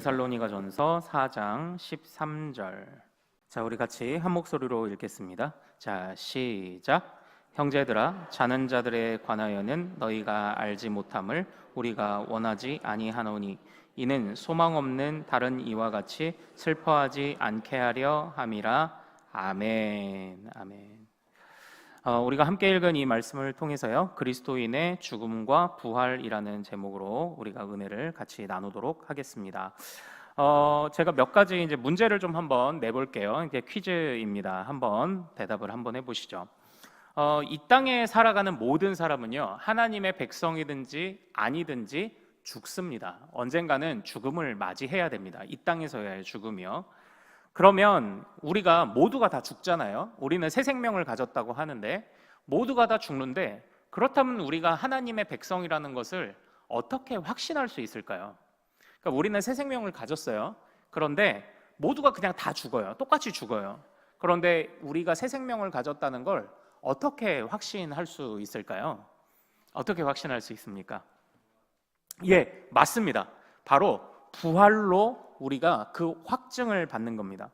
데살로니가전서 4장 13절. 자, 우리 같이 한 목소리로 읽겠습니다. 자, 시작. 형제들아, 자는 자들에 관하여는 너희가 알지 못함을 우리가 원하지 아니하노니 이는 소망 없는 다른 이와 같이 슬퍼하지 않게 하려 함이라. 아멘. 아멘. 우리가 함께 읽은 이 말씀을 통해서요, 그리스도인의 죽음과 부활이라는 제목으로 우리가 은혜를 같이 나누도록 하겠습니다. 제가 몇 가지 이제 문제를 좀 한번 내볼게요. 이게 퀴즈입니다. 한번 대답을 한번 해보시죠. 이 땅에 살아가는 모든 사람은요, 하나님의 백성이든지 아니든지 죽습니다. 언젠가는 죽음을 맞이해야 됩니다. 이 땅에서의 죽음이요. 그러면 우리가 모두가 다 죽잖아요. 우리는 새 생명을 가졌다고 하는데 모두가 다 죽는데, 그렇다면 우리가 하나님의 백성이라는 것을 어떻게 확신할 수 있을까요? 그러니까 우리는 새 생명을 가졌어요. 그런데 모두가 그냥 다 죽어요. 똑같이 죽어요. 그런데 우리가 새 생명을 가졌다는 걸 어떻게 확신할 수 있을까요? 어떻게 확신할 수 있습니까? 예, 맞습니다. 바로 부활로 우리가 그 확증을 받는 겁니다.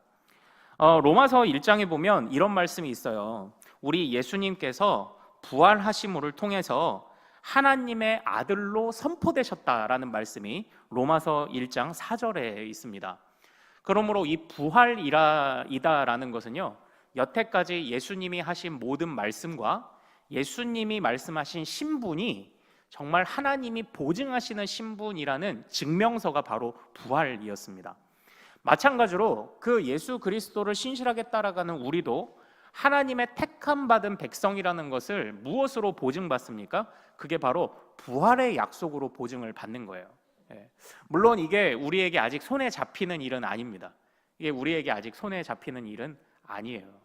로마서 1장에 보면 이런 말씀이 있어요. 우리 예수님께서 부활하심을 통해서 하나님의 아들로 선포되셨다라는 말씀이 로마서 1장 4절에 있습니다. 그러므로 이 부활이다라는 것은요, 여태까지 예수님이 하신 모든 말씀과 예수님이 말씀하신 신분이 정말 하나님이 보증하시는 신분이라는 증명서가 바로 부활이었습니다. 마찬가지로 그 예수 그리스도를 신실하게 따라가는 우리도 하나님의 택함 받은 백성이라는 것을 무엇으로 보증받습니까? 그게 바로 부활의 약속으로 보증을 받는 거예요. 물론 이게 우리에게 아직 손에 잡히는 일은 아닙니다. 이게 우리에게 아직 손에 잡히는 일은 아니에요.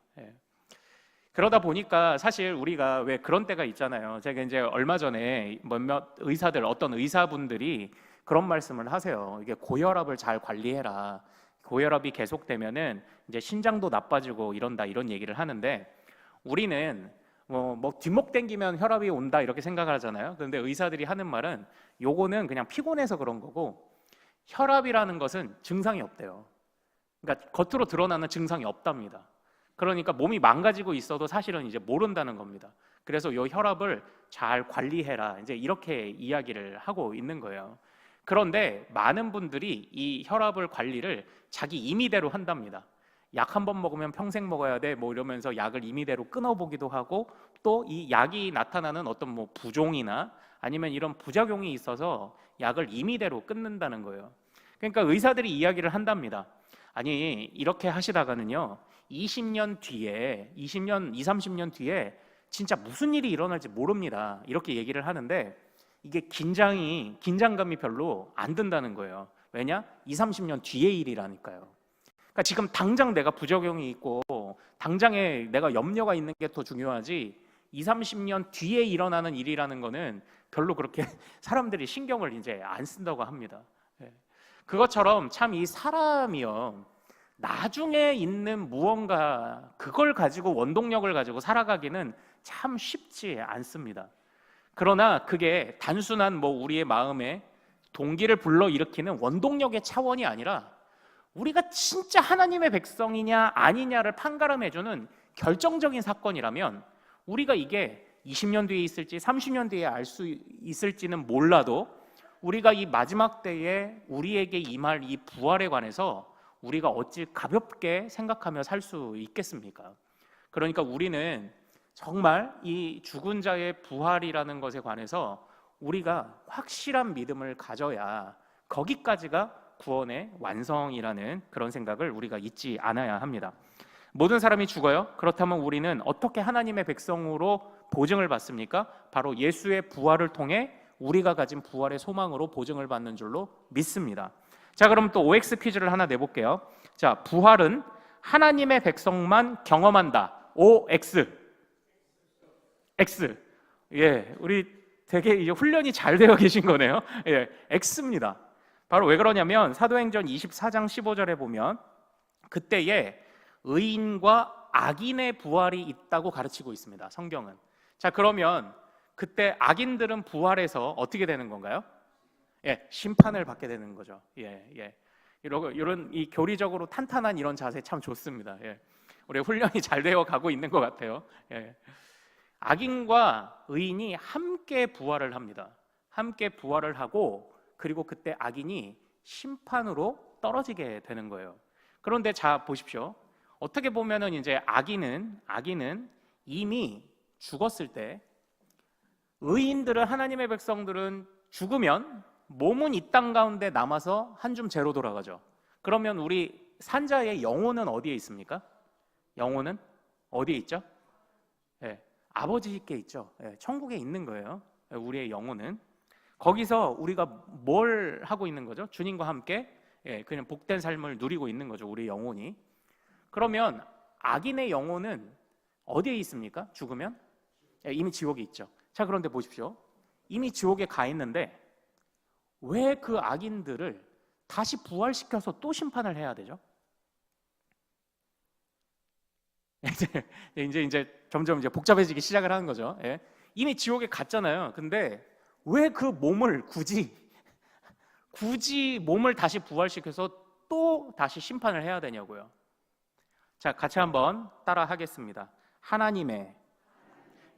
그러다 보니까 사실 우리가 왜 그런 때가 있잖아요. 제가 이제 얼마 전에 몇몇 의사들, 어떤 의사분들이 그런 말씀을 하세요. 이게 고혈압을 잘 관리해라. 고혈압이 계속되면은 이제 신장도 나빠지고 이런다, 이런 얘기를 하는데, 우리는 뭐 뒷목 당기면 혈압이 온다 이렇게 생각을 하잖아요. 그런데 의사들이 하는 말은 요거는 그냥 피곤해서 그런 거고, 혈압이라는 것은 증상이 없대요. 그러니까 겉으로 드러나는 증상이 없답니다. 그러니까 몸이 망가지고 있어도 사실은 이제 모른다는 겁니다. 그래서 이 혈압을 잘 관리해라, 이제 이렇게 이야기를 하고 있는 거예요. 그런데 많은 분들이 이 혈압을 관리를 자기 임의대로 한답니다. 약 한 번 먹으면 평생 먹어야 돼, 뭐 이러면서 약을 임의대로 끊어보기도 하고, 또 이 약이 나타나는 어떤 뭐 부종이나 아니면 이런 부작용이 있어서 약을 임의대로 끊는다는 거예요. 그러니까 의사들이 이야기를 한답니다. 아니, 이렇게 하시다가는요, 20년 뒤에, 20년, 30년 뒤에 진짜 무슨 일이 일어날지 모릅니다. 이렇게 얘기를 하는데, 이게 긴장감이 별로 안 든다는 거예요. 왜냐? 30년 뒤의 일이라니까요. 그러니까 지금 당장 내가 부작용이 있고 당장에 내가 염려가 있는 게 더 중요하지, 30년 뒤에 일어나는 일이라는 거는 별로 그렇게 사람들이 신경을 이제 안 쓴다고 합니다. 그것처럼 참 이 사람이요, 나중에 있는 무언가, 그걸 가지고 원동력을 가지고 살아가기는 참 쉽지 않습니다. 그러나 그게 단순한 뭐 우리의 마음에 동기를 불러일으키는 원동력의 차원이 아니라, 우리가 진짜 하나님의 백성이냐 아니냐를 판가름해주는 결정적인 사건이라면, 우리가 이게 20년 뒤에 있을지 30년 뒤에 알 수 있을지는 몰라도 우리가 이 마지막 때에 우리에게 임할 이 부활에 관해서 우리가 어찌 가볍게 생각하며 살 수 있겠습니까? 그러니까 우리는 정말 이 죽은 자의 부활이라는 것에 관해서 우리가 확실한 믿음을 가져야 거기까지가 구원의 완성이라는 그런 생각을 우리가 잊지 않아야 합니다. 모든 사람이 죽어요. 그렇다면 우리는 어떻게 하나님의 백성으로 보증을 받습니까? 바로 예수의 부활을 통해 우리가 가진 부활의 소망으로 보증을 받는 줄로 믿습니다. 자, 그럼 또 OX 퀴즈를 하나 내볼게요. 자, 부활은 하나님의 백성만 경험한다. OX. X. 예, 우리 되게 이제 훈련이 잘 되어 계신 거네요. 예, X입니다. 바로 왜 그러냐면 사도행전 24장 15절에 보면 그때에 의인과 악인의 부활이 있다고 가르치고 있습니다. 성경은. 자, 그러면 그때 악인들은 부활해서 어떻게 되는 건가요? 예, 심판을 받게 되는 거죠. 예. 이런 이 교리적으로 탄탄한 이런 자세 참 좋습니다. 예. 우리 훈련이 잘 되어 가고 있는 것 같아요. 예. 악인과 의인이 함께 부활을 합니다. 함께 부활을 하고 그리고 그때 악인이 심판으로 떨어지게 되는 거예요. 그런데 자 보십시오. 어떻게 보면은 이제 악인은 이미 죽었을 때, 의인들은, 하나님의 백성들은 죽으면 몸은 이 땅 가운데 남아서 한 줌 재로 돌아가죠. 그러면 우리 산자의 영혼은 어디에 있습니까? 영혼은 어디에 있죠? 예, 아버지께 있죠. 예, 천국에 있는 거예요. 예, 우리의 영혼은 거기서 우리가 뭘 하고 있는 거죠? 주님과 함께 그냥 복된 삶을 누리고 있는 거죠. 우리 영혼이. 그러면 악인의 영혼은 어디에 있습니까? 죽으면 이미 지옥에 있죠. 자, 그런데 보십시오. 이미 지옥에 가 있는데 왜 그 악인들을 다시 부활시켜서 또 심판을 해야 되죠? 이제 점점 이제 복잡해지기 시작을 하는 거죠. 예. 이미 지옥에 갔잖아요. 근데 왜 그 몸을 굳이 몸을 다시 부활시켜서 또 다시 심판을 해야 되냐고요. 자, 같이 한번 따라 하겠습니다. 하나님의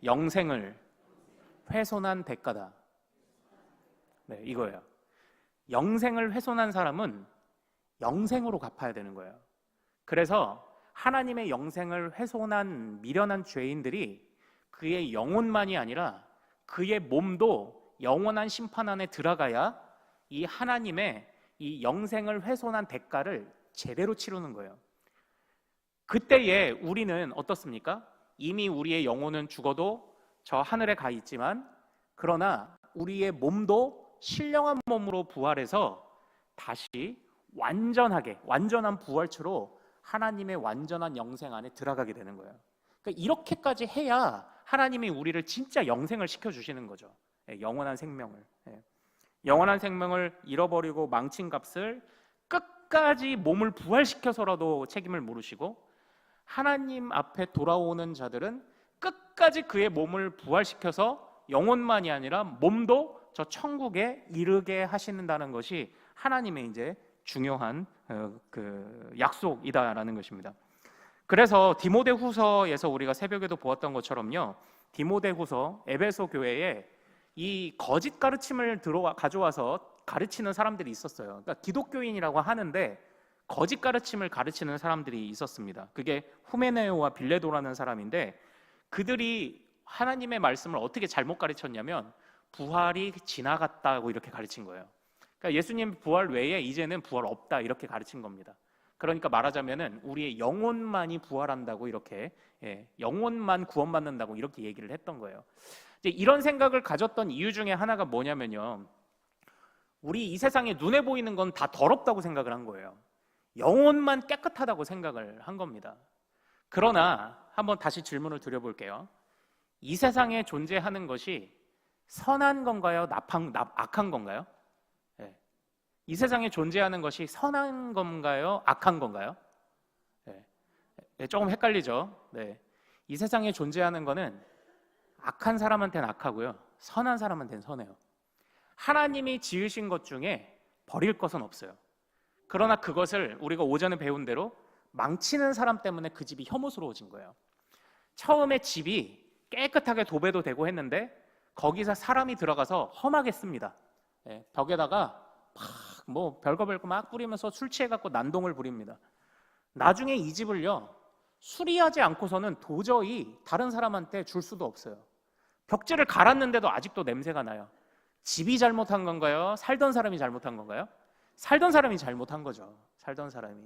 영생을 훼손한 대가다. 네, 이거예요. 영생을 훼손한 사람은 영생으로 갚아야 되는 거예요. 그래서 하나님의 영생을 훼손한 미련한 죄인들이 그의 영혼만이 아니라 그의 몸도 영원한 심판 안에 들어가야 이 하나님의 이 영생을 훼손한 대가를 제대로 치르는 거예요. 그때에 우리는 어떻습니까? 이미 우리의 영혼은 죽어도 저 하늘에 가 있지만, 그러나 우리의 몸도 신령한 몸으로 부활해서 다시 완전한 부활체로 하나님의 완전한 영생 안에 들어가게 되는 거예요. 그러니까 이렇게까지 해야 하나님이 우리를 진짜 영생을 시켜주시는 거죠. 영원한 생명을. 영원한 생명을 잃어버리고 망친 값을 끝까지 몸을 부활시켜서라도 책임을 물으시고, 하나님 앞에 돌아오는 자들은 끝까지 그의 몸을 부활시켜서 영혼만이 아니라 몸도 저 천국에 이르게 하시는다는 것이 하나님의 이제 중요한 그 약속이다라는 것입니다. 그래서 디모데후서에서 우리가 새벽에도 보았던 것처럼요, 디모데후서 에베소 교회에 이 거짓 가르침을 가져와서 가르치는 사람들이 있었어요. 그러니까 기독교인이라고 하는데 거짓 가르침을 가르치는 사람들이 있었습니다. 그게 후메네오와 빌레도라는 사람인데, 그들이 하나님의 말씀을 어떻게 잘못 가르쳤냐면 부활이 지나갔다고 이렇게 가르친 거예요. 그러니까 예수님 부활 외에 이제는 부활 없다 이렇게 가르친 겁니다. 그러니까 말하자면은 우리의 영혼만이 부활한다고, 이렇게 영혼만 구원받는다고 이렇게 얘기를 했던 거예요. 이제 이런 생각을 가졌던 이유 중에 하나가 뭐냐면요, 우리 이 세상에 눈에 보이는 건 다 더럽다고 생각을 한 거예요. 영혼만 깨끗하다고 생각을 한 겁니다. 그러나 한번 다시 질문을 드려볼게요. 이 세상에 존재하는 것이 선한 건가요? 악한 건가요? 네. 이 세상에 존재하는 것이 선한 건가요? 악한 건가요? 네. 조금 헷갈리죠? 네. 이 세상에 존재하는 거는 악한 사람한테는 악하고요, 선한 사람한테는 선해요. 하나님이 지으신 것 중에 버릴 것은 없어요. 그러나 그것을 우리가 오전에 배운 대로 망치는 사람 때문에 그 집이 혐오스러워진 거예요. 처음에 집이 깨끗하게 도배도 되고 했는데 거기서 사람이 들어가서 험하게 씁니다. 벽에다가 막 별거 막 뿌리면서 술 취해갖고 난동을 부립니다. 나중에 이 집을요, 수리하지 않고서는 도저히 다른 사람한테 줄 수도 없어요. 벽지를 갈았는데도 아직도 냄새가 나요. 집이 잘못한 건가요? 살던 사람이 잘못한 건가요? 살던 사람이 잘못한 거죠. 살던 사람이.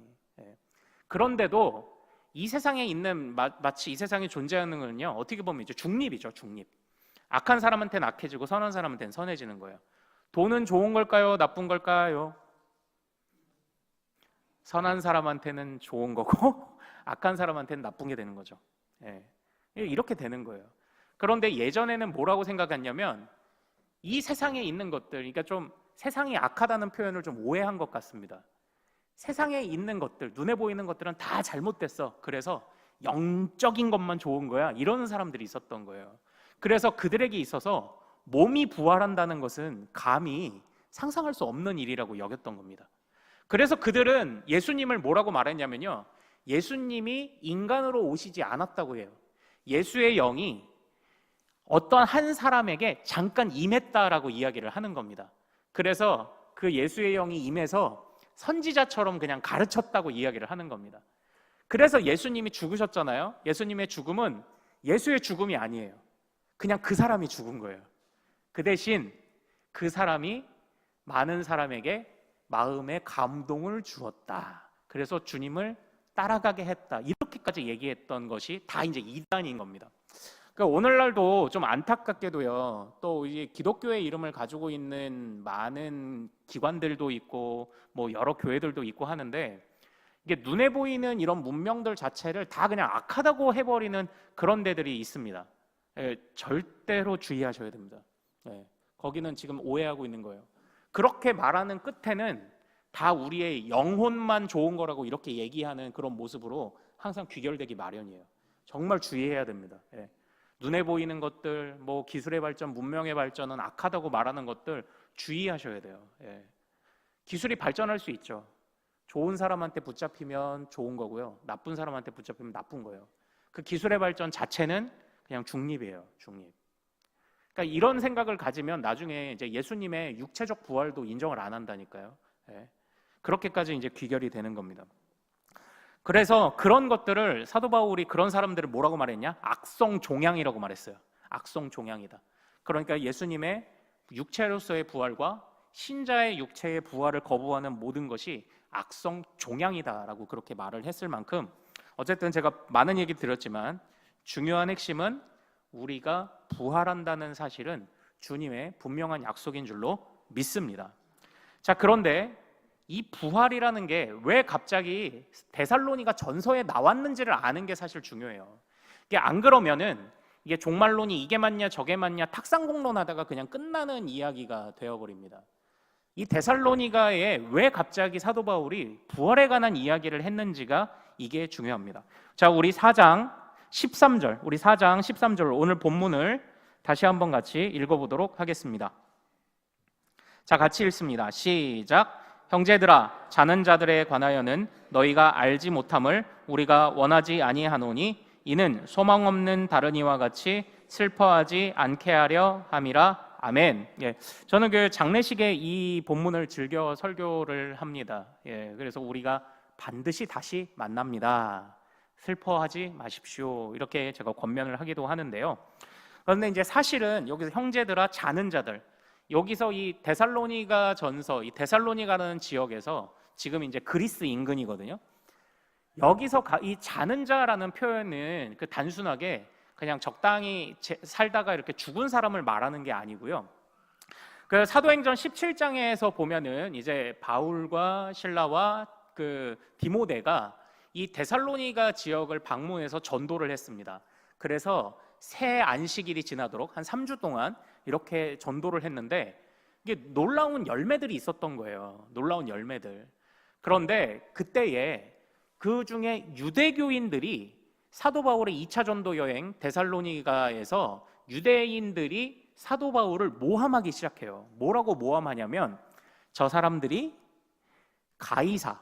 그런데도 이 세상에 있는, 마치 이 세상에 존재하는 건요, 어떻게 보면 이제 중립이죠. 중립. 악한 사람한테는 악해지고 선한 사람한테는 선해지는 거예요. 돈은 좋은 걸까요? 나쁜 걸까요? 선한 사람한테는 좋은 거고 악한 사람한테는 나쁜 게 되는 거죠. 이렇게 되는 거예요. 그런데 예전에는 뭐라고 생각했냐면, 이 세상에 있는 것들, 그러니까 좀 세상이 악하다는 표현을 좀 오해한 것 같습니다. 세상에 있는 것들, 눈에 보이는 것들은 다 잘못됐어. 그래서 영적인 것만 좋은 거야. 이러는 사람들이 있었던 거예요. 그래서 그들에게 있어서 몸이 부활한다는 것은 감히 상상할 수 없는 일이라고 여겼던 겁니다. 그래서 그들은 예수님을 뭐라고 말했냐면요, 예수님이 인간으로 오시지 않았다고 해요. 예수의 영이 어떤 한 사람에게 잠깐 임했다라고 이야기를 하는 겁니다. 그래서 그 예수의 영이 임해서 선지자처럼 그냥 가르쳤다고 이야기를 하는 겁니다. 그래서 예수님이 죽으셨잖아요. 예수님의 죽음은 예수의 죽음이 아니에요. 그냥 그 사람이 죽은 거예요. 그 대신 그 사람이 많은 사람에게 마음의 감동을 주었다. 그래서 주님을 따라가게 했다. 이렇게까지 얘기했던 것이 다 이제 이단인 겁니다. 그러니까 오늘날도 좀 안타깝게도요, 또 이제 기독교의 이름을 가지고 있는 많은 기관들도 있고 뭐 여러 교회들도 있고 하는데, 이게 눈에 보이는 이런 문명들 자체를 다 그냥 악하다고 해버리는 그런 데들이 있습니다. 예, 절대로 주의하셔야 됩니다. 예, 거기는 지금 오해하고 있는 거예요. 그렇게 말하는 끝에는 다 우리의 영혼만 좋은 거라고 이렇게 얘기하는 그런 모습으로 항상 귀결되기 마련이에요. 정말 주의해야 됩니다. 예. 눈에 보이는 것들, 뭐 기술의 발전, 문명의 발전은 악하다고 말하는 것들 주의하셔야 돼요. 예. 기술이 발전할 수 있죠. 좋은 사람한테 붙잡히면 좋은 거고요, 나쁜 사람한테 붙잡히면 나쁜 거예요. 그 기술의 발전 자체는 그냥 중립이에요. 중립. 그러니까 이런 생각을 가지면 나중에 이제 예수님의 육체적 부활도 인정을 안 한다니까요. 예. 그렇게까지 이제 귀결이 되는 겁니다. 그래서 그런 것들을 사도 바울이 그런 사람들을 뭐라고 말했냐? 악성 종양이라고 말했어요. 악성 종양이다. 그러니까 예수님의 육체로서의 부활과 신자의 육체의 부활을 거부하는 모든 것이 악성 종양이다라고 그렇게 말을 했을 만큼, 어쨌든 제가 많은 얘기 드렸지만 중요한 핵심은 우리가 부활한다는 사실은 주님의 분명한 약속인 줄로 믿습니다. 자, 그런데 이 부활이라는 게 왜 갑자기 데살로니가 전서에 나왔는지를 아는 게 사실 중요해요. 이게 안 그러면은 이게 종말론이 이게 맞냐 저게 맞냐 탁상공론하다가 그냥 끝나는 이야기가 되어버립니다. 이 데살로니가에 왜 갑자기 사도 바울이 부활에 관한 이야기를 했는지가 이게 중요합니다. 자, 우리 4장 13절 오늘 본문을 다시 한번 같이 읽어보도록 하겠습니다. 자, 같이 읽습니다. 시작. 형제들아, 자는 자들에 관하여는 너희가 알지 못함을 우리가 원하지 아니하노니 이는 소망 없는 다른 이와 같이 슬퍼하지 않게 하려 함이라. 아멘. 예, 저는 그 장례식에 이 본문을 즐겨 설교를 합니다. 예, 그래서 우리가 반드시 다시 만납니다. 슬퍼하지 마십시오. 이렇게 제가 권면을 하기도 하는데요. 그런데 이제 사실은 여기서 형제들아, 자는 자들, 여기서 이 데살로니가 전서, 이 데살로니가라는 지역에서 지금 이제 그리스 인근이거든요. 여기서 이 자는 자라는 표현은 그 단순하게 그냥 적당히 살다가 이렇게 죽은 사람을 말하는 게 아니고요. 그 사도행전 17장에서 보면은 이제 바울과 실라와 그 디모데가 이 데살로니가 지역을 방문해서 전도를 했습니다. 그래서 새 안식일이 지나도록 한 3주 동안 이렇게 전도를 했는데 이게 놀라운 열매들이 있었던 거예요. 놀라운 열매들. 그런데 그때에 그 중에 유대교인들이 사도 바울의 2차 전도 여행 데살로니가에서 유대인들이 사도 바울을 모함하기 시작해요. 뭐라고 모함하냐면 저 사람들이 가이사,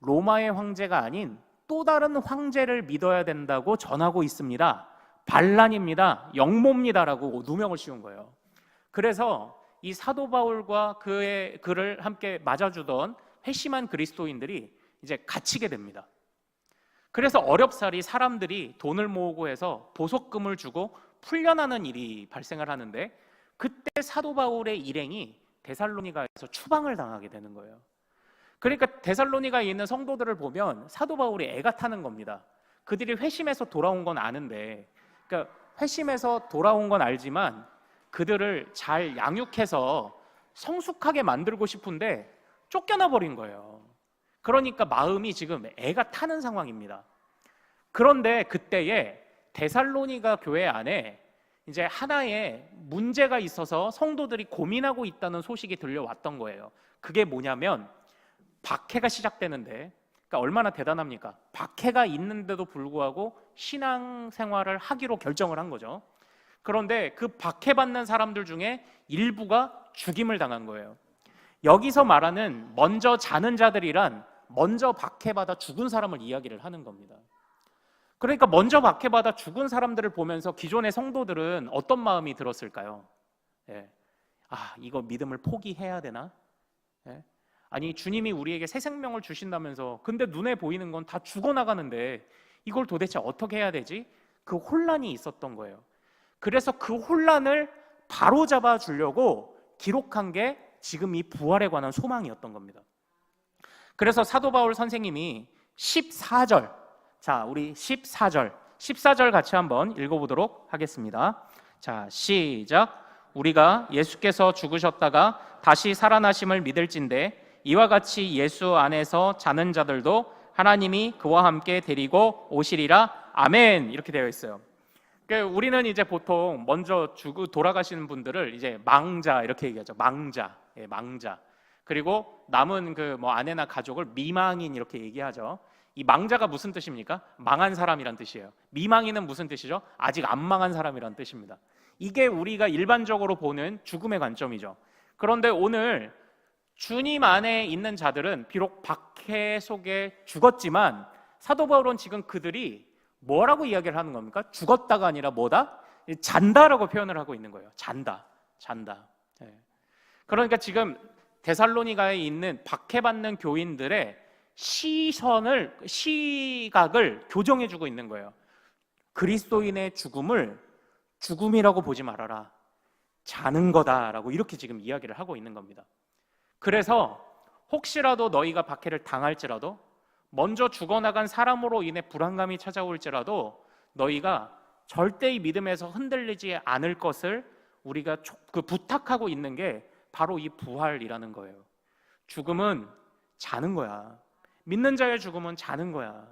로마의 황제가 아닌 또 다른 황제를 믿어야 된다고 전하고 있습니다. 반란입니다. 영모입니다라고 누명을 씌운 거예요. 그래서 이 사도 바울과 그를 함께 맞아주던 회심한 그리스도인들이 이제 갇히게 됩니다. 그래서 어렵사리 사람들이 돈을 모으고 해서 보석금을 주고 풀려나는 일이 발생을 하는데, 그때 사도 바울의 일행이 데살로니가에서 추방을 당하게 되는 거예요. 그러니까 데살로니가에 있는 성도들을 보면 사도 바울이 애가 타는 겁니다. 그들이 회심해서 돌아온 건 아는데, 그러니까 회심해서 돌아온 건 알지만 그들을 잘 양육해서 성숙하게 만들고 싶은데 쫓겨나 버린 거예요. 그러니까 마음이 지금 애가 타는 상황입니다. 그런데 그때에 데살로니가 교회 안에 이제 하나의 문제가 있어서 성도들이 고민하고 있다는 소식이 들려왔던 거예요. 그게 뭐냐면 박해가 시작되는데, 그러니까 얼마나 대단합니까? 박해가 있는데도 불구하고 신앙생활을 하기로 결정을 한 거죠. 그런데 그 박해받는 사람들 중에 일부가 죽임을 당한 거예요. 여기서 말하는 먼저 자는 자들이란 먼저 박해받아 죽은 사람을 이야기를 하는 겁니다. 그러니까 먼저 박해받아 죽은 사람들을 보면서 기존의 성도들은 어떤 마음이 들었을까요? 예. 이거 믿음을 포기해야 되나? 예. 아니, 주님이 우리에게 새 생명을 주신다면서 근데 눈에 보이는 건 다 죽어나가는데 이걸 도대체 어떻게 해야 되지? 그 혼란이 있었던 거예요. 그래서 그 혼란을 바로잡아 주려고 기록한 게 지금 이 부활에 관한 소망이었던 겁니다. 그래서 사도 바울 선생님이 14절, 자, 우리 14절 같이 한번 읽어보도록 하겠습니다. 자, 시작. 우리가 예수께서 죽으셨다가 다시 살아나심을 믿을진대 이와 같이 예수 안에서 자는 자들도 하나님이 그와 함께 데리고 오시리라. 아멘. 이렇게 되어 있어요. 그러니까 우리는 이제 보통 먼저 돌아가시는 분들을 이제 망자 이렇게 얘기하죠. 망자, 예, 망자. 그리고 남은 그 뭐 아내나 가족을 미망인 이렇게 얘기하죠. 이 망자가 무슨 뜻입니까? 망한 사람이란 뜻이에요. 미망인은 무슨 뜻이죠? 아직 안 망한 사람이란 뜻입니다. 이게 우리가 일반적으로 보는 죽음의 관점이죠. 그런데 오늘 주님 안에 있는 자들은 비록 박해 속에 죽었지만 사도 바울은 지금 그들이 뭐라고 이야기를 하는 겁니까? 죽었다가 아니라 뭐다? 잔다라고 표현을 하고 있는 거예요. 잔다. 예. 그러니까 지금 데살로니가에 있는 박해받는 교인들의 시각을 교정해주고 있는 거예요. 그리스도인의 죽음을 죽음이라고 보지 말아라. 자는 거다라고 이렇게 지금 이야기를 하고 있는 겁니다. 그래서 혹시라도 너희가 박해를 당할지라도 먼저 죽어나간 사람으로 인해 불안감이 찾아올지라도 너희가 절대 이 믿음에서 흔들리지 않을 것을 우리가 부탁하고 있는 게 바로 이 부활이라는 거예요. 죽음은 자는 거야. 믿는 자의 죽음은 자는 거야.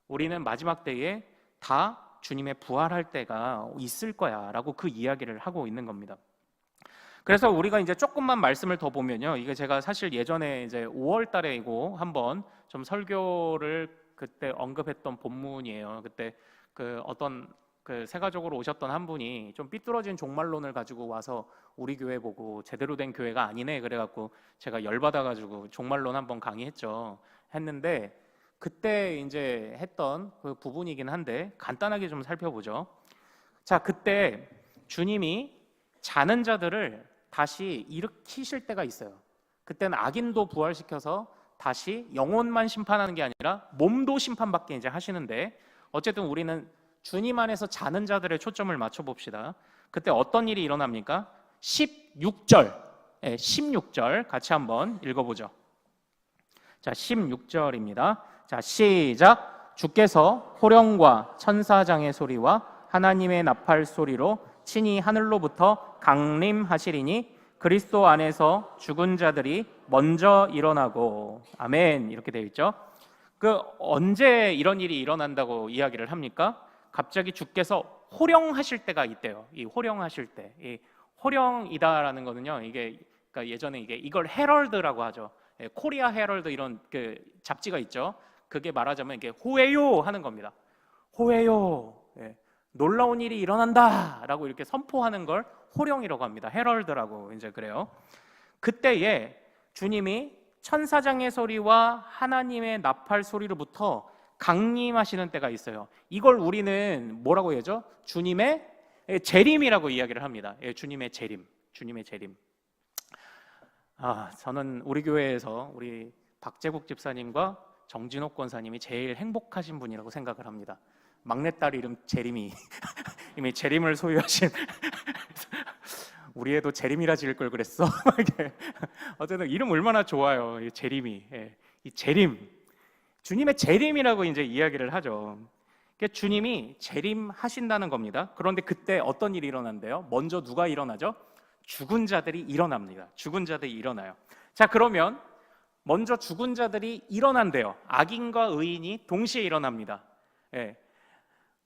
우리는 마지막 때에 다 주님의 부활할 때가 있을 거야 라고 그 이야기를 하고 있는 겁니다. 그래서 우리가 이제 조금만 말씀을 더 보면요, 이게 제가 사실 예전에 이제 5월 달에 이거 한번 좀 설교를 그때 언급했던 본문이에요. 그때 그 어떤 그 세가족으로 오셨던 한 분이 좀 삐뚤어진 종말론을 가지고 와서 우리 교회 보고 제대로 된 교회가 아니네 그래갖고 제가 열받아가지고 종말론 한번 했는데 그때 이제 했던 그 부분이긴 한데 간단하게 좀 살펴보죠. 자, 그때 주님이 자는 자들을 다시 일으키실 때가 있어요. 그때는 악인도 부활시켜서 다시 영혼만 심판하는 게 아니라 몸도 심판받게 이제 하시는데, 어쨌든 우리는 주님 안에서 자는 자들의 초점을 맞춰 봅시다. 그때 어떤 일이 일어납니까? 16절 같이 한번 읽어보죠. 자, 16절입니다. 자, 시작. 주께서 호령과 천사장의 소리와 하나님의 나팔 소리로 친히 하늘로부터 강림하시리니 그리스도 안에서 죽은 자들이 먼저 일어나고. 아멘. 이렇게 되어 있죠. 그 언제 이런 일이 일어난다고 이야기를 합니까? 갑자기 주께서 호령하실 때가 있대요. 이 호령하실 때, 이 호령이다라는 거는요, 이게 그러니까 예전에 이걸 헤럴드라고 하죠. 코리아 헤럴드 이런 그 잡지가 있죠. 그게 말하자면 이게 호해요 하는 겁니다. 호해요. 놀라운 일이 일어난다라고 이렇게 선포하는 걸 호령이라고 합니다. 헤럴드라고 이제 그래요. 그때에 주님이 천사장의 소리와 하나님의 나팔 소리로부터 강림하시는 때가 있어요. 이걸 우리는 뭐라고 해야죠? 주님의 재림이라고 이야기를 합니다. 주님의 재림. 저는 우리 교회에서 우리 박재국 집사님과 정진옥 권사님이 제일 행복하신 분이라고 생각을 합니다. 막내딸 이름 재림이 이미 재림을 소유하신 우리 애도 재림이라 지을 걸 그랬어. 어쨌든 이름 얼마나 좋아요. 이 재림이. 이 재림, 주님의 재림이라고 이제 이야기를 하죠. 그러니까 주님이 재림하신다는 겁니다. 그런데 그때 어떤 일이 일어난대요? 먼저 누가 일어나죠? 죽은 자들이 일어납니다. 죽은 자들이 일어나요. 자, 그러면 먼저 죽은 자들이 일어난대요. 악인과 의인이 동시에 일어납니다.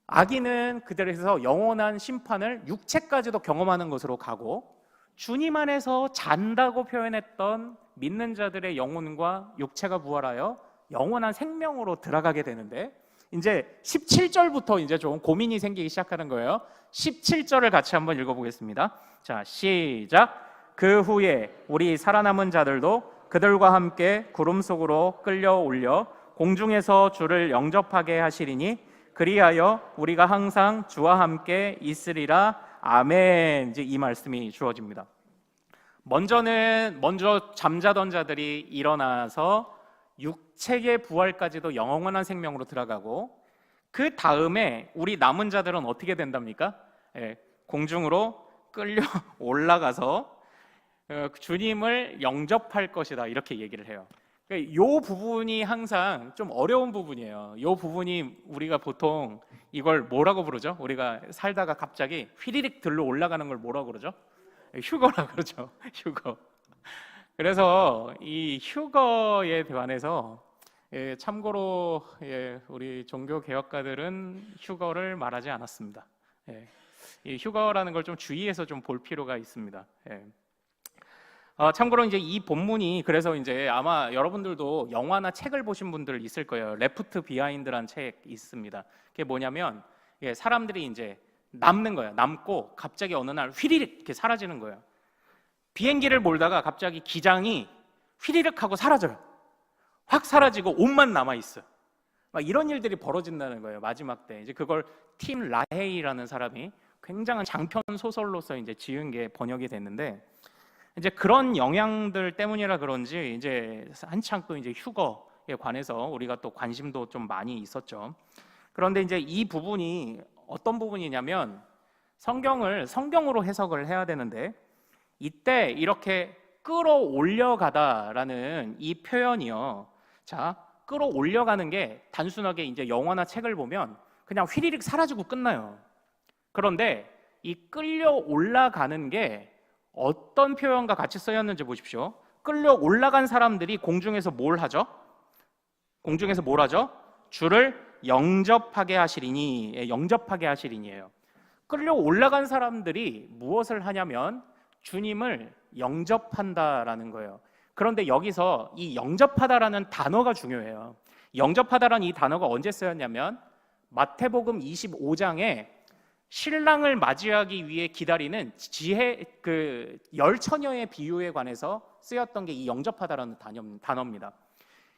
악인은 그들에서 영원한 심판을 육체까지도 경험하는 것으로 가고, 주님 안에서 잔다고 표현했던 믿는 자들의 영혼과 육체가 부활하여 영원한 생명으로 들어가게 되는데, 이제 17절부터 이제 좀 고민이 생기기 시작하는 거예요. 17절을 같이 한번 읽어보겠습니다. 자, 시작. 그 후에 우리 살아남은 자들도 그들과 함께 구름 속으로 끌려올려 공중에서 주를 영접하게 하시리니 그리하여 우리가 항상 주와 함께 있으리라. 아멘. 이제 이 말씀이 주어집니다. 먼저 잠자던 자들이 일어나서 육체의 부활까지도 영원한 생명으로 들어가고, 그 다음에 우리 남은 자들은 어떻게 된답니까? 공중으로 끌려 올라가서 주님을 영접할 것이다, 이렇게 얘기를 해요. 이 부분이 항상 좀 어려운 부분이에요. 이 부분이 우리가 보통 이걸 뭐라고 부르죠? 우리가 살다가 갑자기 휘리릭 들러 올라가는 걸 뭐라고 그러죠? 휴거라고 그러죠. 휴거. 그래서 이 휴거에 관해서 참고로 우리 종교 개혁가들은 휴거를 말하지 않았습니다. 이 휴거라는 걸 좀 주의해서 좀 볼 필요가 있습니다. 참고로 이제 이 본문이, 그래서 이제 아마 여러분들도 영화나 책을 보신 분들 있을 거예요. 레프트 비하인드라는 책 있습니다. 그게 뭐냐면 사람들이 이제 남는 거예요. 남고 갑자기 어느 날 휘리릭 이렇게 사라지는 거예요. 비행기를 몰다가 갑자기 기장이 휘리릭 하고 사라져요. 확 사라지고 옷만 남아 있어요. 막 이런 일들이 벌어진다는 거예요. 마지막 때 이제 그걸 팀 라헤이라는 사람이 굉장한 장편 소설로서 이제 지은 게 번역이 됐는데, 이제 그런 영향들 때문이라 그런지 이제 한창 또 이제 휴거에 관해서 우리가 또 관심도 좀 많이 있었죠. 그런데 이제 이 부분이 어떤 부분이냐면, 성경으로 해석을 해야 되는데, 이때 이렇게 끌어올려가다라는 이 표현이요. 자, 끌어올려가는 게 단순하게 이제 영화나 책을 보면 그냥 휘리릭 사라지고 끝나요. 그런데 이 끌려 올라가는 게 어떤 표현과 같이 쓰였는지 보십시오. 끌려 올라간 사람들이 공중에서 뭘 하죠? 공중에서 뭘 하죠? 주를 영접하게 하시리니, 영접하게 하시리니예요. 끌려 올라간 사람들이 무엇을 하냐면 주님을 영접한다라는 거예요. 그런데 여기서 이 영접하다라는 단어가 중요해요. 영접하다라는 이 단어가 언제 쓰였냐면 마태복음 25장에 신랑을 맞이하기 위해 기다리는 열 처녀의 비유에 관해서 쓰였던 게 이 영접하다라는 단어입니다.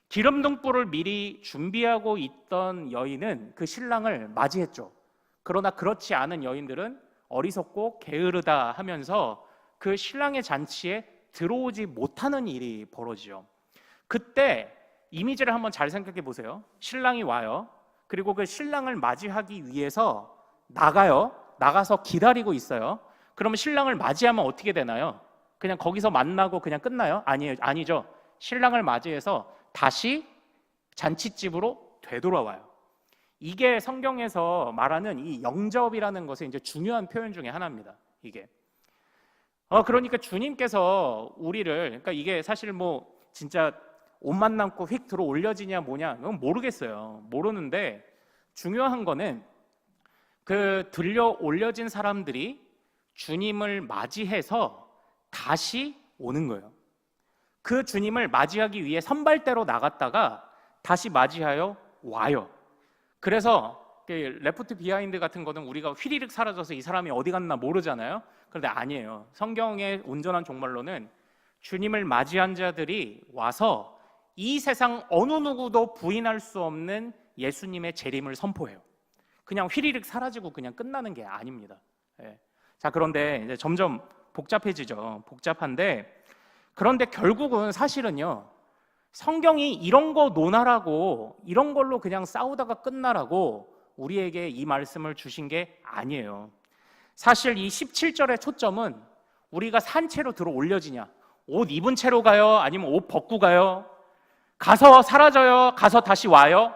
기름 등불을 미리 준비하고 있던 여인은 그 신랑을 맞이했죠. 그러나 그렇지 않은 여인들은 어리석고 게으르다 하면서 그 신랑의 잔치에 들어오지 못하는 일이 벌어지죠. 그때 이미지를 한번 잘 생각해 보세요. 신랑이 와요. 그리고 그 신랑을 맞이하기 위해서 나가서 기다리고 있어요. 그러면 신랑을 맞이하면 어떻게 되나요? 그냥 거기서 만나고 그냥 끝나요? 아니죠. 신랑을 맞이해서 다시 잔치집으로 되돌아와요. 이게 성경에서 말하는 이 영접이라는 것의 이제 중요한 표현 중에 하나입니다. 이게. 그러니까 주님께서 우리를, 그러니까 이게 사실 뭐 진짜 옷만 남고 휙 들어 올려지냐 뭐냐, 그건 모르겠어요. 모르는데 중요한 거는 그 들려 올려진 사람들이 주님을 맞이해서 다시 오는 거예요. 그 주님을 맞이하기 위해 선발대로 나갔다가 다시 맞이하여 와요. 그래서 레프트 비하인드 같은 거는 우리가 휘리릭 사라져서 이 사람이 어디 갔나 모르잖아요. 그런데 아니에요. 성경의 온전한 종말로는 주님을 맞이한 자들이 와서 이 세상 어느 누구도 부인할 수 없는 예수님의 재림을 선포해요. 그냥 휘리릭 사라지고 그냥 끝나는 게 아닙니다. 자, 그런데 이제 점점 복잡해지죠. 복잡한데, 그런데 결국은 사실은요, 성경이 이런 거 논하라고, 이런 걸로 그냥 싸우다가 끝나라고 우리에게 이 말씀을 주신 게 아니에요. 사실 이 17절의 초점은 우리가 산 채로 들어 올려지냐, 옷 입은 채로 가요? 아니면 옷 벗고 가요? 가서 사라져요? 가서 다시 와요?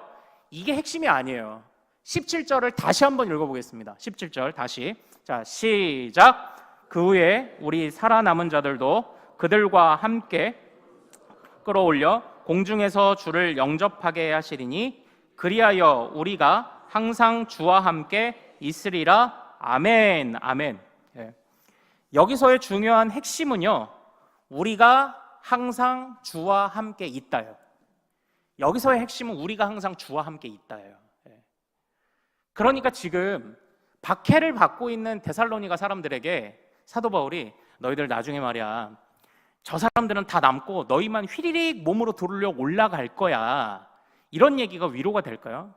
이게 핵심이 아니에요. 17절을 다시 한번 읽어보겠습니다. 17절 다시. 자, 시작. 그 후에 우리 살아남은 자들도 그들과 함께 끌어올려 공중에서 주를 영접하게 하시리니 그리하여 우리가 항상 주와 함께 있으리라. 아멘. 아멘. 여기서의 중요한 핵심은요, 우리가 항상 주와 함께 있다요. 여기서의 핵심은 우리가 항상 주와 함께 있다예요. 그러니까 지금 박해를 받고 있는 데살로니가 사람들에게 사도 바울이 너희들 나중에 말이야 저 사람들은 다 남고 너희만 휘리릭 몸으로 들으려 올라갈 거야. 이런 얘기가 위로가 될까요?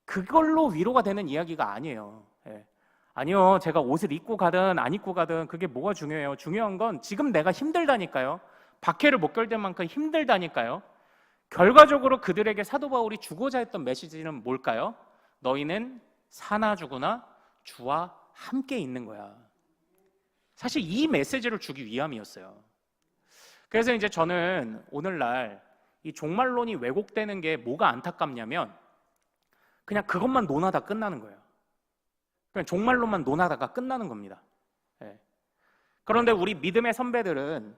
그걸로 위로가 되는 이야기가 아니에요. 예. 아니요, 제가 옷을 입고 가든 안 입고 가든 그게 뭐가 중요해요? 중요한 건 지금 내가 힘들다니까요. 박해를 못 견딜 만큼 힘들다니까요. 결과적으로 그들에게 사도 바울이 주고자 했던 메시지는 뭘까요? 너희는 사나 죽으나 주와 함께 있는 거야. 사실 이 메시지를 주기 위함이었어요. 그래서 이제 저는 오늘날 이 종말론이 왜곡되는 게 뭐가 안타깝냐면 그냥 그것만 논하다 끝나는 거예요. 그냥 종말론만 논하다가 끝나는 겁니다. 예. 그런데 우리 믿음의 선배들은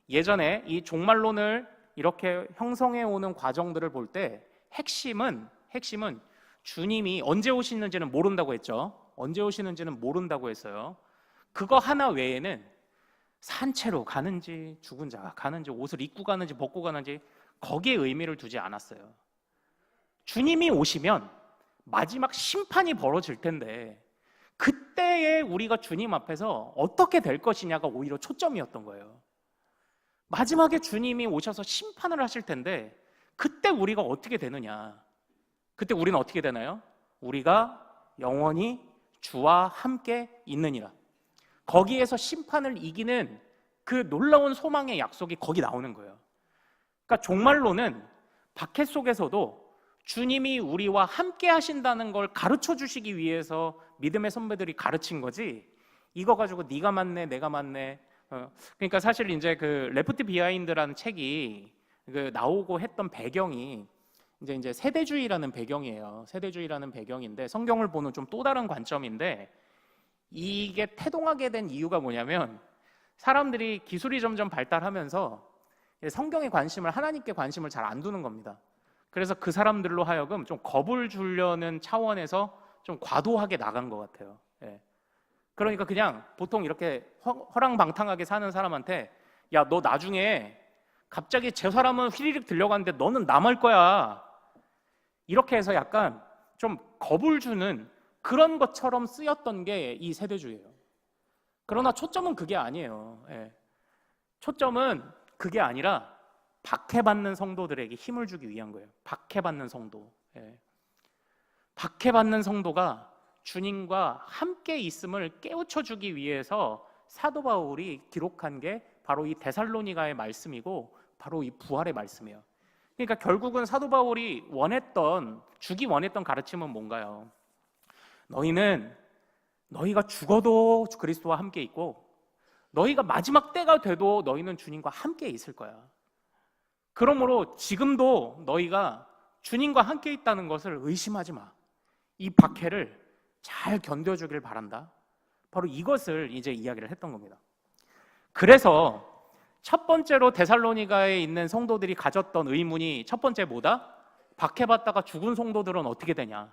예전에 이 종말론을 이렇게 형성해 오는 과정들을 볼 때 핵심은 주님이 언제 오시는지는 모른다고 했죠. 언제 오시는지는 모른다고 했어요. 그거 하나 외에는 산채로 가는지 죽은 자가 가는지 옷을 입고 가는지 벗고 가는지 거기에 의미를 두지 않았어요. 주님이 오시면 마지막 심판이 벌어질 텐데 그때에 우리가 주님 앞에서 어떻게 될 것이냐가 오히려 초점이었던 거예요. 마지막에 주님이 오셔서 심판을 하실 텐데 그때 우리가 어떻게 되느냐? 그때 우리는 어떻게 되나요? 우리가 영원히 주와 함께 있느니라. 거기에서 심판을 이기는 그 놀라운 소망의 약속이 거기 나오는 거예요. 그러니까 종말론은 박해 속에서도 주님이 우리와 함께 하신다는 걸 가르쳐 주시기 위해서 믿음의 선배들이 가르친 거지 이거 가지고 네가 맞네 내가 맞네. 그러니까 사실 이제 그 레프트 비하인드라는 책이 그 나오고 했던 배경이 이제 세대주의라는 배경이에요. 세대주의라는 배경인데 성경을 보는 좀 또 다른 관점인데 이게 태동하게 된 이유가 뭐냐면 사람들이 기술이 점점 발달하면서 성경에 관심을 하나님께 관심을 잘 안 두는 겁니다. 그래서 그 사람들로 하여금 좀 겁을 주려는 차원에서 좀 과도하게 나간 것 같아요. 예. 그러니까 그냥 보통 이렇게 허랑방탕하게 사는 사람한테 야, 너 나중에 갑자기 제 사람은 휘리릭 들려가는데 너는 남을 거야. 이렇게 해서 약간 좀 겁을 주는 그런 것처럼 쓰였던 게 이 세대주의예요. 그러나 초점은 그게 아니에요. 예. 초점은 그게 아니라 박해받는 성도들에게 힘을 주기 위한 거예요. 박해받는 성도. 예. 박해받는 성도가 주님과 함께 있음을 깨우쳐주기 위해서 사도 바울이 기록한 게 바로 이 데살로니가의 말씀이고 바로 이 부활의 말씀이에요. 그러니까 결국은 사도 바울이 주기 원했던 가르침은 뭔가요? 너희가 죽어도 그리스도와 함께 있고 너희가 마지막 때가 돼도 너희는 주님과 함께 있을 거야. 그러므로 지금도 너희가 주님과 함께 있다는 것을 의심하지 마. 이 박해를 잘 견뎌주길 바란다. 바로 이것을 이제 이야기를 했던 겁니다. 그래서 첫 번째로 데살로니가에 있는 성도들이 가졌던 의문이 첫 번째 뭐다? 박해받다가 죽은 성도들은 어떻게 되냐?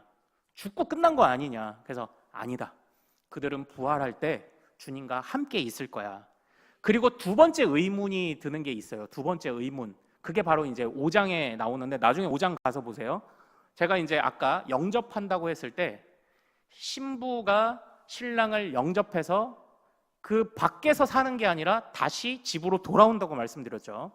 죽고 끝난 거 아니냐? 그래서 아니다. 그들은 부활할 때 주님과 함께 있을 거야. 그리고 두 번째 의문이 드는 게 있어요. 두 번째 의문. 그게 바로 이제 5장에 나오는데 나중에 5장 가서 보세요. 제가 이제 아까 영접한다고 했을 때 신부가 신랑을 영접해서 그 밖에서 사는 게 아니라 다시 집으로 돌아온다고 말씀드렸죠.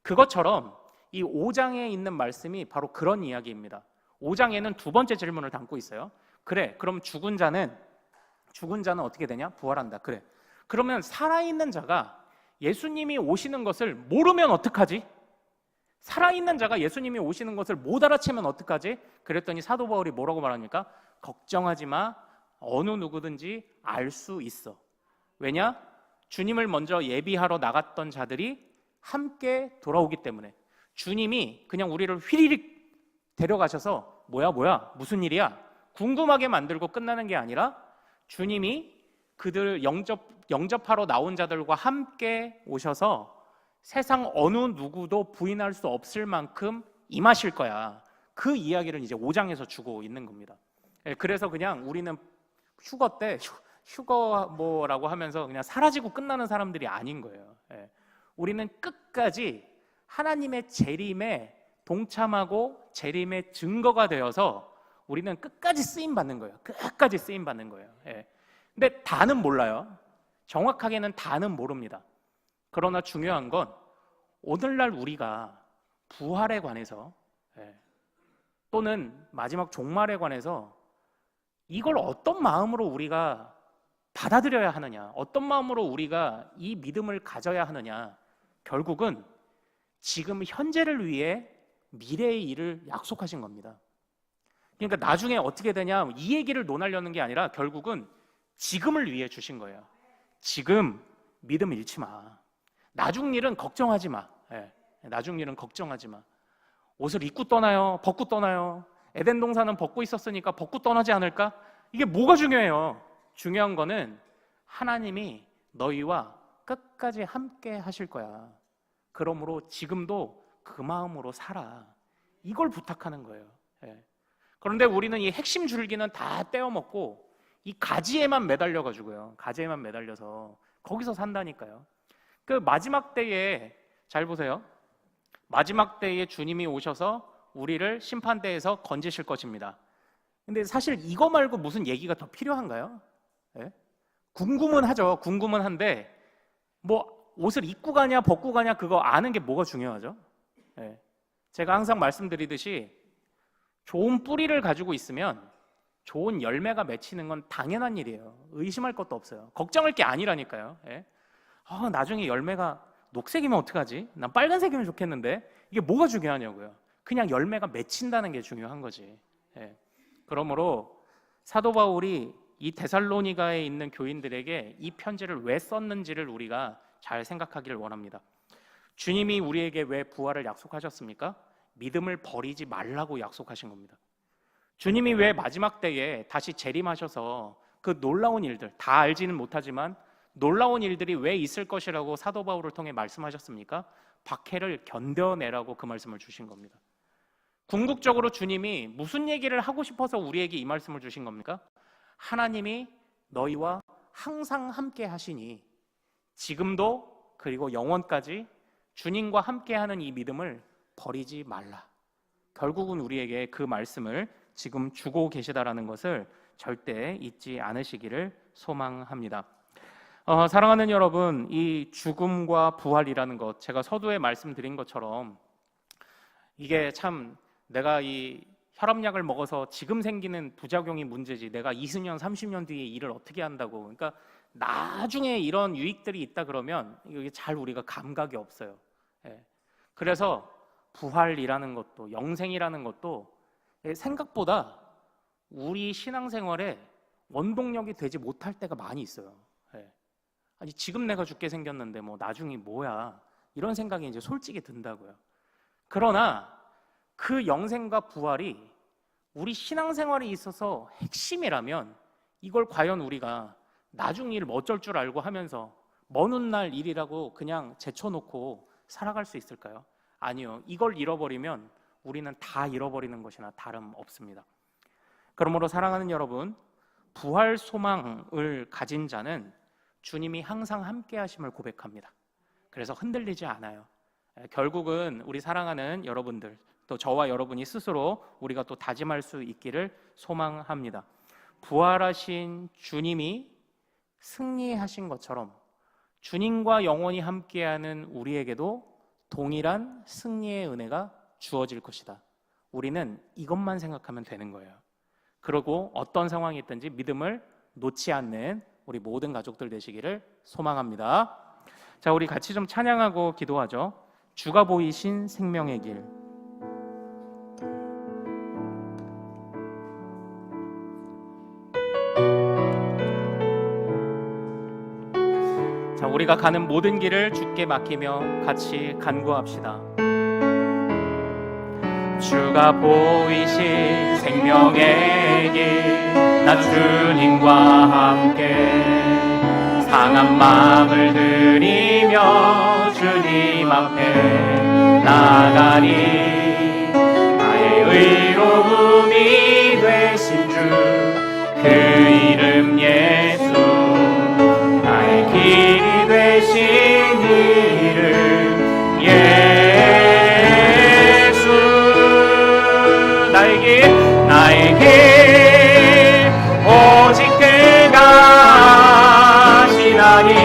그것처럼 이 5장에 있는 말씀이 바로 그런 이야기입니다. 5장에는 두 번째 질문을 담고 있어요. 그래, 그럼 죽은 자는 어떻게 되냐? 부활한다. 그래. 그러면 살아있는 자가 예수님이 오시는 것을 모르면 어떡하지? 살아있는 자가 예수님이 오시는 것을 못 알아채면 어떡하지? 그랬더니 사도 바울이 뭐라고 말합니까? 걱정하지 마. 어느 누구든지 알 수 있어. 왜냐? 주님을 먼저 예비하러 나갔던 자들이 함께 돌아오기 때문에 주님이 그냥 우리를 휘리릭 데려가셔서 뭐야 무슨 일이야? 궁금하게 만들고 끝나는 게 아니라 주님이 그들 영접하러 나온 자들과 함께 오셔서 세상 어느 누구도 부인할 수 없을 만큼 임하실 거야. 그 이야기를 이제 5장에서 주고 있는 겁니다. 그래서 그냥 우리는 휴거 때 휴거 뭐라고 하면서 그냥 사라지고 끝나는 사람들이 아닌 거예요. 우리는 끝까지 하나님의 재림에 동참하고 재림의 증거가 되어서 우리는 끝까지 쓰임 받는 거예요. 끝까지 쓰임 받는 거예요. 근데 다는 몰라요. 정확하게는 다는 모릅니다. 그러나 중요한 건 오늘날 우리가 부활에 관해서 또는 마지막 종말에 관해서 이걸 어떤 마음으로 우리가 받아들여야 하느냐, 어떤 마음으로 우리가 이 믿음을 가져야 하느냐, 결국은 지금 현재를 위해 미래의 일을 약속하신 겁니다. 그러니까 나중에 어떻게 되냐 이 얘기를 논하려는 게 아니라 결국은 지금을 위해 주신 거예요. 지금 믿음 잃지 마. 나중 일은 걱정하지 마. 나중 일은 걱정하지 마. 옷을 입고 떠나요? 벗고 떠나요? 에덴 동산은 벗고 있었으니까 벗고 떠나지 않을까? 이게 뭐가 중요해요? 중요한 거는 하나님이 너희와 끝까지 함께 하실 거야. 그러므로 지금도 그 마음으로 살아. 이걸 부탁하는 거예요. 그런데 우리는 이 핵심 줄기는 다 떼어먹고 이 가지에만 매달려가지고요. 가지에만 매달려서 거기서 산다니까요. 그 마지막 때에 잘 보세요. 마지막 때에 주님이 오셔서 우리를 심판대에서 건지실 것입니다. 근데 사실 이거 말고 무슨 얘기가 더 필요한가요? 궁금은 하죠. 궁금은 한데 뭐 옷을 입고 가냐 벗고 가냐 그거 아는 게 뭐가 중요하죠? 제가 항상 말씀드리듯이 좋은 뿌리를 가지고 있으면 좋은 열매가 맺히는 건 당연한 일이에요. 의심할 것도 없어요. 걱정할 게 아니라니까요. 나중에 열매가 녹색이면 어떡하지? 난 빨간색이면 좋겠는데 이게 뭐가 중요하냐고요. 그냥 열매가 맺힌다는 게 중요한 거지. 그러므로 사도 바울이 이 데살로니가에 있는 교인들에게 이 편지를 왜 썼는지를 우리가 잘 생각하기를 원합니다. 주님이 우리에게 왜 부활을 약속하셨습니까? 믿음을 버리지 말라고 약속하신 겁니다. 주님이 왜 마지막 때에 다시 재림하셔서 그 놀라운 일들, 다 알지는 못하지만 놀라운 일들이 왜 있을 것이라고 사도 바울을 통해 말씀하셨습니까? 박해를 견뎌내라고 그 말씀을 주신 겁니다. 궁극적으로 주님이 무슨 얘기를 하고 싶어서 우리에게 이 말씀을 주신 겁니까? 하나님이 너희와 항상 함께 하시니 지금도 그리고 영원까지 주님과 함께하는 이 믿음을 버리지 말라. 결국은 우리에게 그 말씀을 지금 주고 계시다라는 것을 절대 잊지 않으시기를 소망합니다. 사랑하는 여러분, 이 죽음과 부활이라는 것, 제가 서두에 말씀드린 것처럼 이게 참 내가 이 혈압약을 먹어서 지금 생기는 부작용이 문제지 내가 20년, 30년 뒤에 일을 어떻게 한다고. 그러니까 나중에 이런 유익들이 있다 그러면 이게 잘 우리가 감각이 없어요. 그래서 부활이라는 것도 영생이라는 것도 생각보다 우리 신앙생활에 원동력이 되지 못할 때가 많이 있어요. 아니 지금 내가 죽게 생겼는데 뭐 나중이 뭐야 이런 생각이 이제 솔직히 든다고요. 그러나 그 영생과 부활이 우리 신앙생활에 있어서 핵심이라면 이걸 과연 우리가 나중 일 어쩔 줄 알고 하면서 먼 훗날 일이라고 그냥 제쳐놓고 살아갈 수 있을까요? 아니요. 이걸 잃어버리면 우리는 다 잃어버리는 것이나 다름없습니다. 그러므로 사랑하는 여러분, 부활 소망을 가진 자는 주님이 항상 함께 하심을 고백합니다. 그래서 흔들리지 않아요. 결국은 우리 사랑하는 여러분들, 또 저와 여러분이 스스로 우리가 또 다짐할 수 있기를 소망합니다. 부활하신 주님이 승리하신 것처럼 주님과 영원히 함께하는 우리에게도 동일한 승리의 은혜가 주어질 것이다. 우리는 이것만 생각하면 되는 거예요. 그리고 어떤 상황이 있든지 믿음을 놓지 않는 우리 모든 가족들 되시기를 소망합니다. 자, 우리 같이 좀 찬양하고 기도하죠. 주가 보이신 생명의 길. 자, 우리가 가는 모든 길을 주께 맡기며 같이 간구합시다. 주가 보이신 생명의 길, 나 주님과 함께 상한 마음을 들이며 주님 앞에 나가니 나의 의로움이 되신 주 그 이름 예수 나의 길이 되신 이름 예수 나의 길 오직 그가 시나니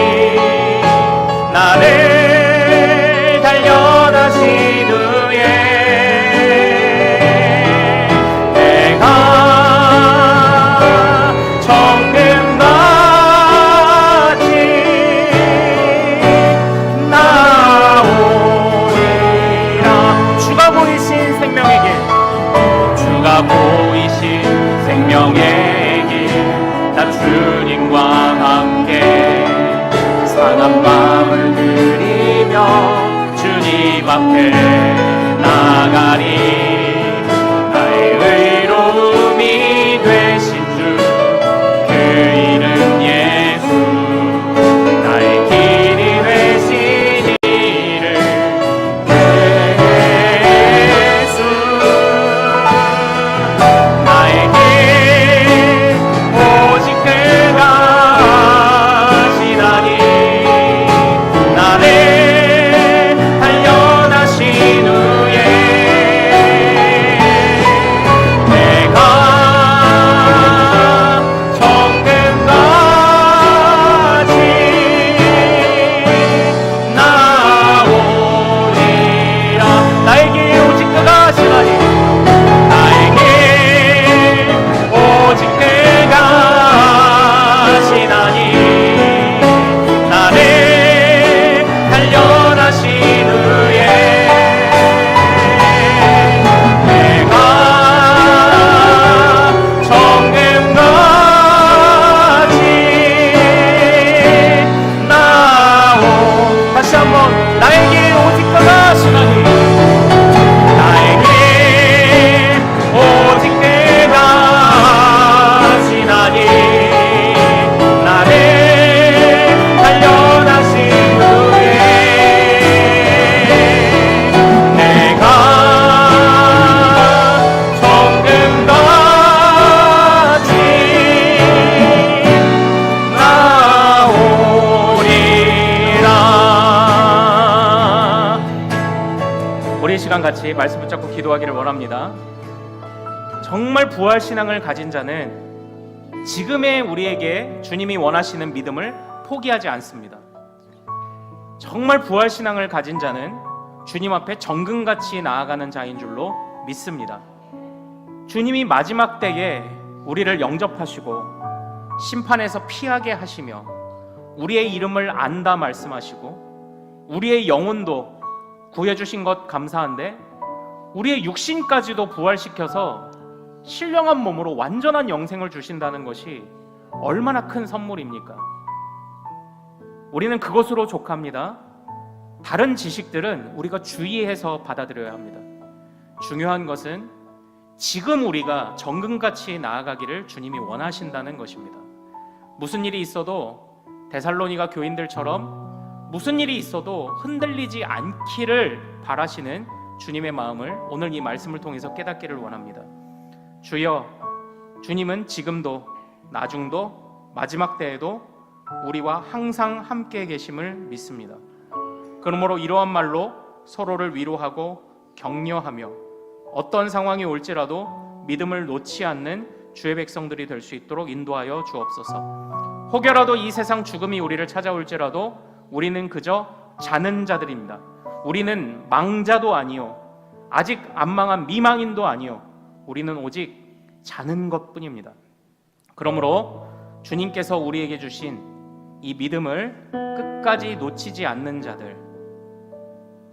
온전한 마음을 드리며 주님 앞에 나가리. 나의 의로움이 되신 주 그 이름 예수, 나의 길이 되신 이름 예수. 나의 길 오직 그가 하시나니 나를 단련하신 후에 내가 정금같이 나오리라. 나의 길 오직 그가 하시나니 나의 길 오직 그가 하시나니 나를 단련하신 후에 내가 정금같이 나오. 다시 한번 나의 길 오직 그가 하시나니 나의 길 오직 그가 하시나니 나를 단련하신 후에 내가 정금같이 나오리라. 우리 이 시간 같이 말씀 붙잡고 기도하기를 원합니다. 정말 부활신앙을 가진 자는 지금의 우리에게 주님이 원하시는 믿음을 포기하지 않습니다. 정말 부활신앙을 가진 자는 주님 앞에 정금같이 나아가는 자인 줄로 믿습니다. 주님이 마지막 때에 우리를 영접하시고 심판에서 피하게 하시며 우리의 이름을 안다 말씀하시고 우리의 영혼도 구해주신 것 감사한데 우리의 육신까지도 부활시켜서 신령한 몸으로 완전한 영생을 주신다는 것이 얼마나 큰 선물입니까? 우리는 그것으로 족합니다. 다른 지식들은 우리가 주의해서 받아들여야 합니다. 중요한 것은 지금 우리가 정금같이 나아가기를 주님이 원하신다는 것입니다. 무슨 일이 있어도 데살로니가 교인들처럼 무슨 일이 있어도 흔들리지 않기를 바라시는 주님의 마음을 오늘 이 말씀을 통해서 깨닫기를 원합니다. 주여, 주님은 지금도 나중도 마지막 때에도 우리와 항상 함께 계심을 믿습니다. 그러므로 이러한 말로 서로를 위로하고 격려하며 어떤 상황이 올지라도 믿음을 놓지 않는 주의 백성들이 될 수 있도록 인도하여 주옵소서. 혹여라도 이 세상 죽음이 우리를 찾아올지라도 우리는 그저 자는 자들입니다. 우리는 망자도 아니요 아직 안 망한 미망인도 아니요 우리는 오직 자는 것뿐입니다. 그러므로 주님께서 우리에게 주신 이 믿음을 끝까지 놓치지 않는 자들,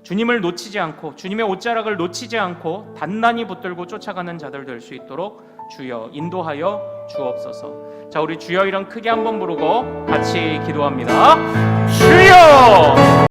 주님을 놓치지 않고 주님의 옷자락을 놓치지 않고 단단히 붙들고 쫓아가는 자들 될 수 있도록 주여 인도하여 주옵소서. 자, 우리 주여 이름 크게 한번 부르고 같이 기도합니다. 주여!